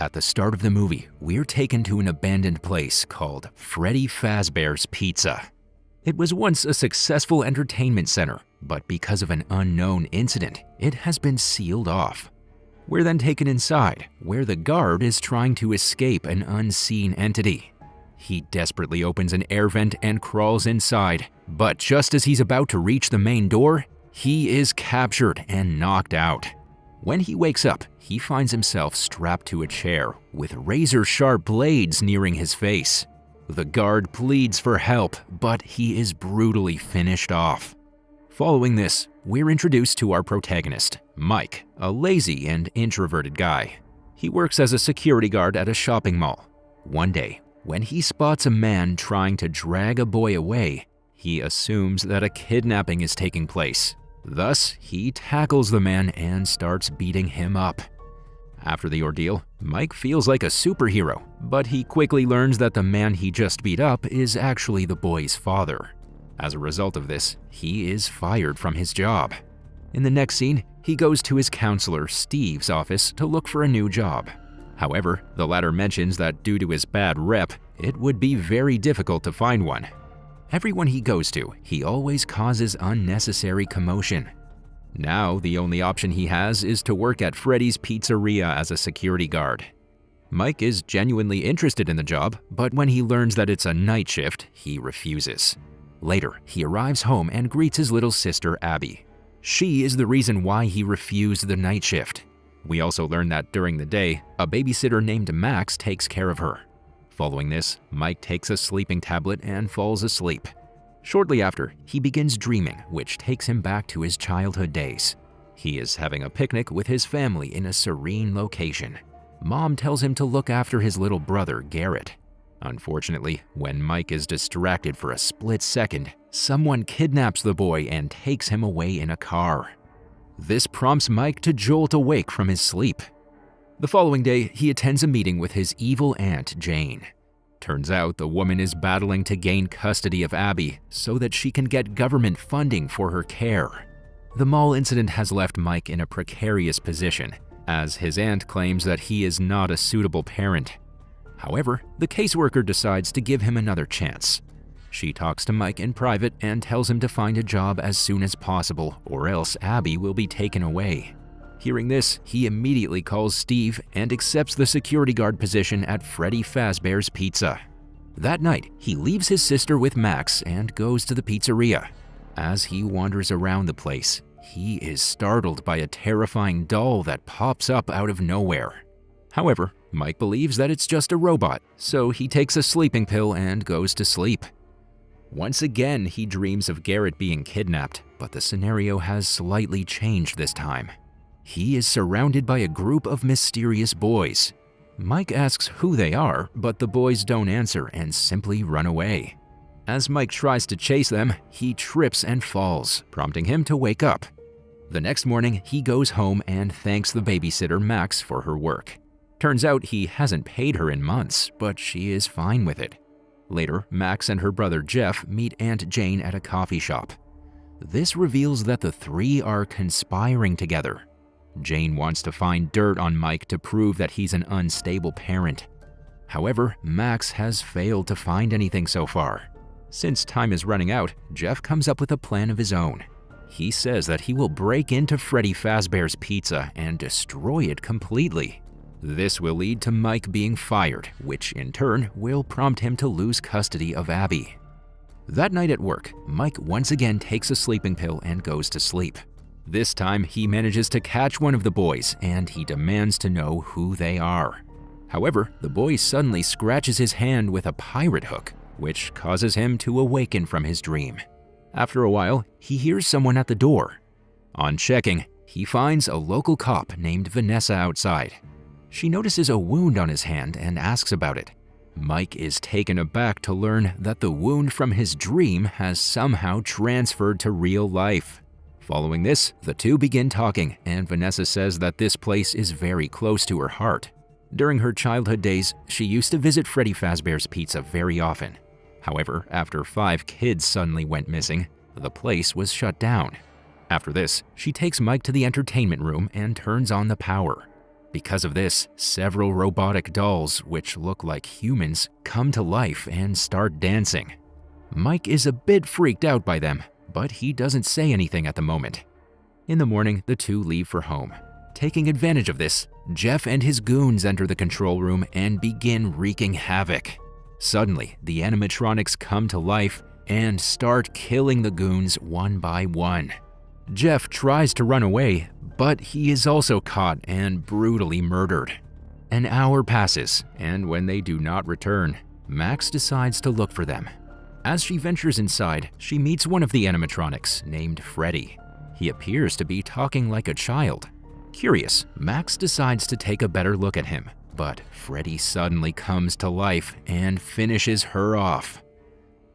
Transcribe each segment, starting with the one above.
At the start of the movie, we're taken to an abandoned place called Freddy Fazbear's Pizza. It was once a successful entertainment center, but because of an unknown incident, it has been sealed off. We're then taken inside, where the guard is trying to escape an unseen entity. He desperately opens an air vent and crawls inside, but just as he's about to reach the main door, he is captured and knocked out. When he wakes up, he finds himself strapped to a chair with razor-sharp blades nearing his face. The guard pleads for help, but he is brutally finished off. Following this, we're introduced to our protagonist, Mike, a lazy and introverted guy. He works as a security guard at a shopping mall. One day, when he spots a man trying to drag a boy away, he assumes that a kidnapping is taking place. Thus, he tackles the man and starts beating him up. After the ordeal, Mike feels like a superhero, but he quickly learns that the man he just beat up is actually the boy's father. As a result of this, he is fired from his job. In the next scene, he goes to his counselor, Steve's office to look for a new job. However, the latter mentions that due to his bad rep, it would be very difficult to find one. Everyone he goes to, he always causes unnecessary commotion. Now, the only option he has is to work at Freddy's Pizzeria as a security guard. Mike is genuinely interested in the job, but when he learns that it's a night shift, he refuses. Later, he arrives home and greets his little sister, Abby. She is the reason why he refused the night shift. We also learn that during the day, a babysitter named Max takes care of her. Following this, Mike takes a sleeping tablet and falls asleep. Shortly after, he begins dreaming, which takes him back to his childhood days. He is having a picnic with his family in a serene location. Mom tells him to look after his little brother, Garrett. Unfortunately, when Mike is distracted for a split second, someone kidnaps the boy and takes him away in a car. This prompts Mike to jolt awake from his sleep. The following day, he attends a meeting with his evil aunt, Jane. Turns out the woman is battling to gain custody of Abby so that she can get government funding for her care. The mall incident has left Mike in a precarious position, as his aunt claims that he is not a suitable parent. However, the caseworker decides to give him another chance. She talks to Mike in private and tells him to find a job as soon as possible, or else Abby will be taken away. Hearing this, he immediately calls Steve and accepts the security guard position at Freddy Fazbear's Pizza. That night, he leaves his sister with Max and goes to the pizzeria. As he wanders around the place, he is startled by a terrifying doll that pops up out of nowhere. However, Mike believes that it's just a robot, so he takes a sleeping pill and goes to sleep. Once again, he dreams of Garrett being kidnapped, but the scenario has slightly changed this time. He is surrounded by a group of mysterious boys. Mike asks who they are, but the boys don't answer and simply run away. As Mike tries to chase them, he trips and falls, prompting him to wake up. The next morning, he goes home and thanks the babysitter Max for her work. Turns out he hasn't paid her in months, but she is fine with it. Later, Max and her brother Jeff meet Aunt Jane at a coffee shop. This reveals that the three are conspiring together. Jane wants to find dirt on Mike to prove that he's an unstable parent. However, Max has failed to find anything so far. Since time is running out, Jeff comes up with a plan of his own. He says that he will break into Freddy Fazbear's Pizza and destroy it completely. This will lead to Mike being fired, which in turn will prompt him to lose custody of Abby. That night at work, Mike once again takes a sleeping pill and goes to sleep. This time, he manages to catch one of the boys, and he demands to know who they are. However, the boy suddenly scratches his hand with a pirate hook, which causes him to awaken from his dream. After a while, he hears someone at the door. On checking, he finds a local cop named Vanessa outside. She notices a wound on his hand and asks about it. Mike is taken aback to learn that the wound from his dream has somehow transferred to real life. Following this, the two begin talking, and Vanessa says that this place is very close to her heart. During her childhood days, she used to visit Freddy Fazbear's Pizza very often. However, after 5 kids suddenly went missing, the place was shut down. After this, she takes Mike to the entertainment room and turns on the power. Because of this, several robotic dolls, which look like humans, come to life and start dancing. Mike is a bit freaked out by them, but he doesn't say anything at the moment. In the morning, the two leave for home. Taking advantage of this, Jeff and his goons enter the control room and begin wreaking havoc. Suddenly, the animatronics come to life and start killing the goons one by one. Jeff tries to run away, but he is also caught and brutally murdered. An hour passes, and when they do not return, Max decides to look for them. As she ventures inside, she meets one of the animatronics named Freddy. He appears to be talking like a child. Curious, Max decides to take a better look at him, but Freddy suddenly comes to life and finishes her off.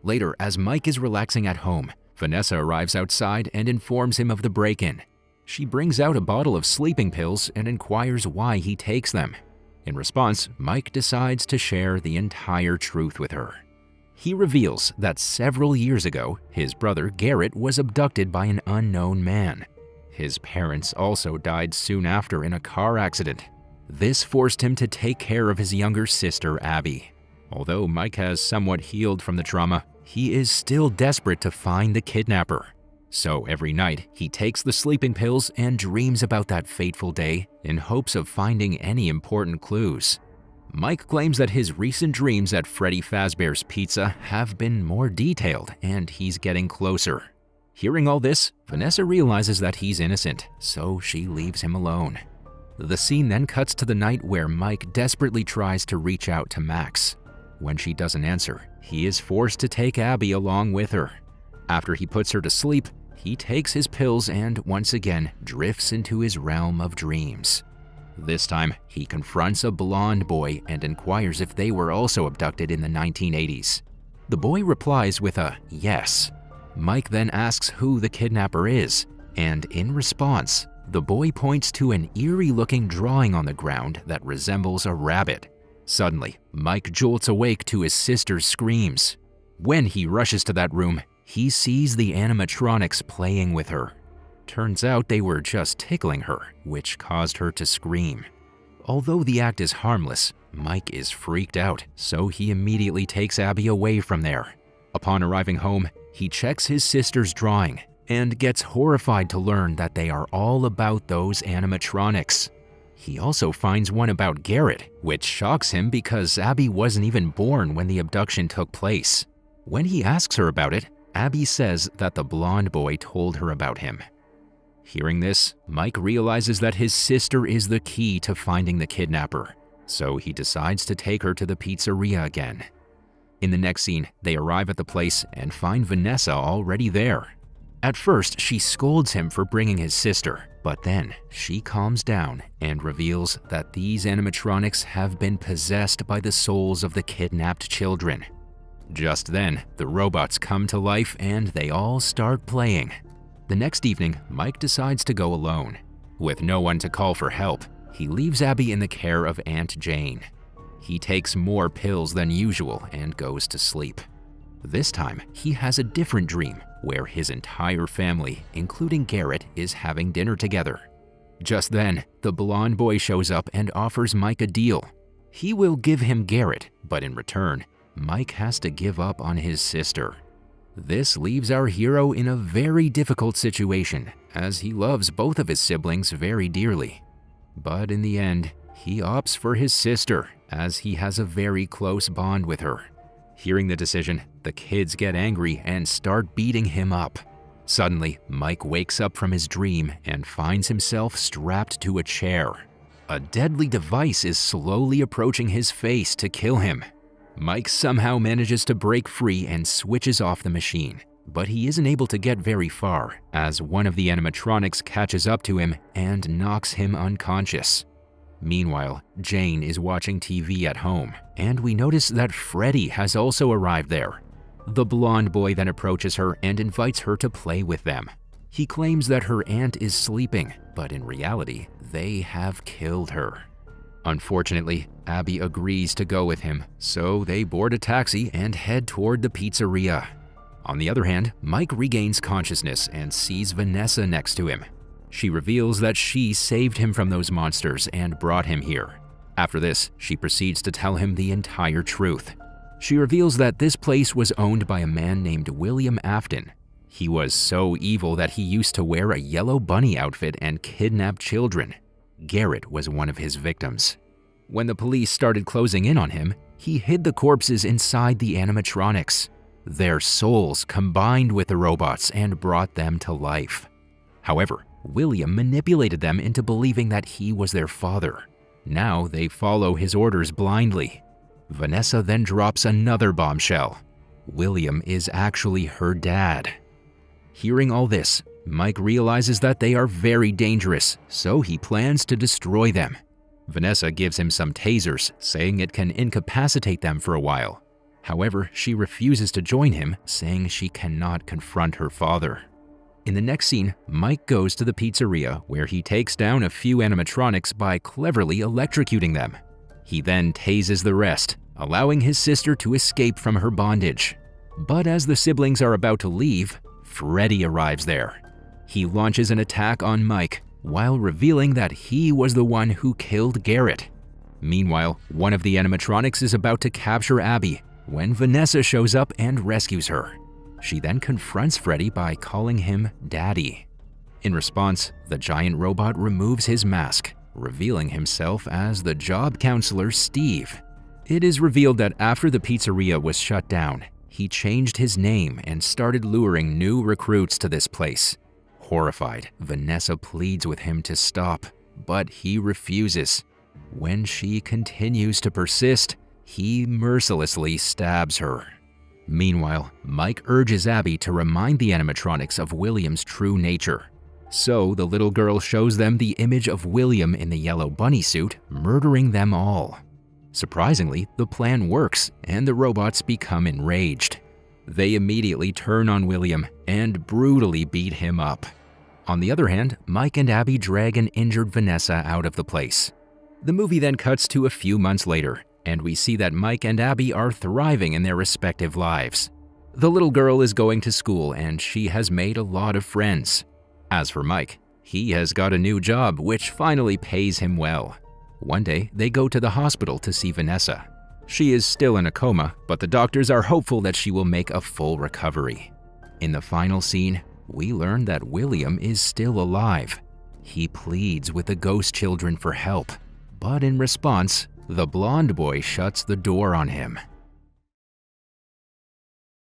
Later, as Mike is relaxing at home, Vanessa arrives outside and informs him of the break-in. She brings out a bottle of sleeping pills and inquires why he takes them. In response, Mike decides to share the entire truth with her. He reveals that several years ago, his brother Garrett was abducted by an unknown man. His parents also died soon after in a car accident. This forced him to take care of his younger sister, Abby. Although Mike has somewhat healed from the trauma, he is still desperate to find the kidnapper. So every night, he takes the sleeping pills and dreams about that fateful day in hopes of finding any important clues. Mike claims that his recent dreams at Freddy Fazbear's Pizza have been more detailed and he's getting closer. Hearing all this, Vanessa realizes that he's innocent, so she leaves him alone. The scene then cuts to the night where Mike desperately tries to reach out to Max. When she doesn't answer, he is forced to take Abby along with her. After he puts her to sleep, he takes his pills and once again drifts into his realm of dreams. This time, he confronts a blonde boy and inquires if they were also abducted in the 1980s. The boy replies with a yes. Mike then asks who the kidnapper is, and in response, the boy points to an eerie-looking drawing on the ground that resembles a rabbit. Suddenly, Mike jolts awake to his sister's screams. When he rushes to that room, he sees the animatronics playing with her. Turns out they were just tickling her, which caused her to scream. Although the act is harmless, Mike is freaked out, so he immediately takes Abby away from there. Upon arriving home, he checks his sister's drawing and gets horrified to learn that they are all about those animatronics. He also finds one about Garrett, which shocks him because Abby wasn't even born when the abduction took place. When he asks her about it, Abby says that the blonde boy told her about him. Hearing this, Mike realizes that his sister is the key to finding the kidnapper, so he decides to take her to the pizzeria again. In the next scene, they arrive at the place and find Vanessa already there. At first, she scolds him for bringing his sister, but then she calms down and reveals that these animatronics have been possessed by the souls of the kidnapped children. Just then, the robots come to life and they all start playing. The next evening, Mike decides to go alone. With no one to call for help, he leaves Abby in the care of Aunt Jane. He takes more pills than usual and goes to sleep. This time, he has a different dream where his entire family, including Garrett, is having dinner together. Just then, the blonde boy shows up and offers Mike a deal. He will give him Garrett, but in return, Mike has to give up on his sister. This leaves our hero in a very difficult situation, as he loves both of his siblings very dearly. But in the end, he opts for his sister, as he has a very close bond with her. Hearing the decision, the kids get angry and start beating him up. Suddenly, Mike wakes up from his dream and finds himself strapped to a chair. A deadly device is slowly approaching his face to kill him. Mike somehow manages to break free and switches off the machine, but he isn't able to get very far, as one of the animatronics catches up to him and knocks him unconscious. Meanwhile, Jane is watching TV at home, and we notice that Freddy has also arrived there. The blonde boy then approaches her and invites her to play with them. He claims that her aunt is sleeping, but in reality, they have killed her. Unfortunately, Abby agrees to go with him, so they board a taxi and head toward the pizzeria. On the other hand, Mike regains consciousness and sees Vanessa next to him. She reveals that she saved him from those monsters and brought him here. After this, she proceeds to tell him the entire truth. She reveals that this place was owned by a man named William Afton. He was so evil that he used to wear a yellow bunny outfit and kidnap children. Garrett was one of his victims. When the police started closing in on him, he hid the corpses inside the animatronics. Their souls combined with the robots and brought them to life. However, William manipulated them into believing that he was their father. Now they follow his orders blindly. Vanessa then drops another bombshell. William is actually her dad. Hearing all this, Mike realizes that they are very dangerous, so he plans to destroy them. Vanessa gives him some tasers, saying it can incapacitate them for a while. However, she refuses to join him, saying she cannot confront her father. In the next scene, Mike goes to the pizzeria where he takes down a few animatronics by cleverly electrocuting them. He then tases the rest, allowing his sister to escape from her bondage. But as the siblings are about to leave, Freddy arrives there. He launches an attack on Mike, while revealing that he was the one who killed Garrett. Meanwhile, one of the animatronics is about to capture Abby when Vanessa shows up and rescues her. She then confronts Freddy by calling him Daddy. In response, the giant robot removes his mask, revealing himself as the job counselor Steve. It is revealed that after the pizzeria was shut down, he changed his name and started luring new recruits to this place. Horrified, Vanessa pleads with him to stop, but he refuses. When she continues to persist, he mercilessly stabs her. Meanwhile, Mike urges Abby to remind the animatronics of William's true nature. So the little girl shows them the image of William in the yellow bunny suit, murdering them all. Surprisingly, the plan works, and the robots become enraged. They immediately turn on William and brutally beat him up. On the other hand, Mike and Abby drag an injured Vanessa out of the place. The movie then cuts to a few months later, and we see that Mike and Abby are thriving in their respective lives. The little girl is going to school and she has made a lot of friends. As for Mike, he has got a new job which finally pays him well. One day, they go to the hospital to see Vanessa. She is still in a coma, but the doctors are hopeful that she will make a full recovery. In the final scene, we learn that William is still alive. He pleads with the ghost children for help, but in response, the blonde boy shuts the door on him.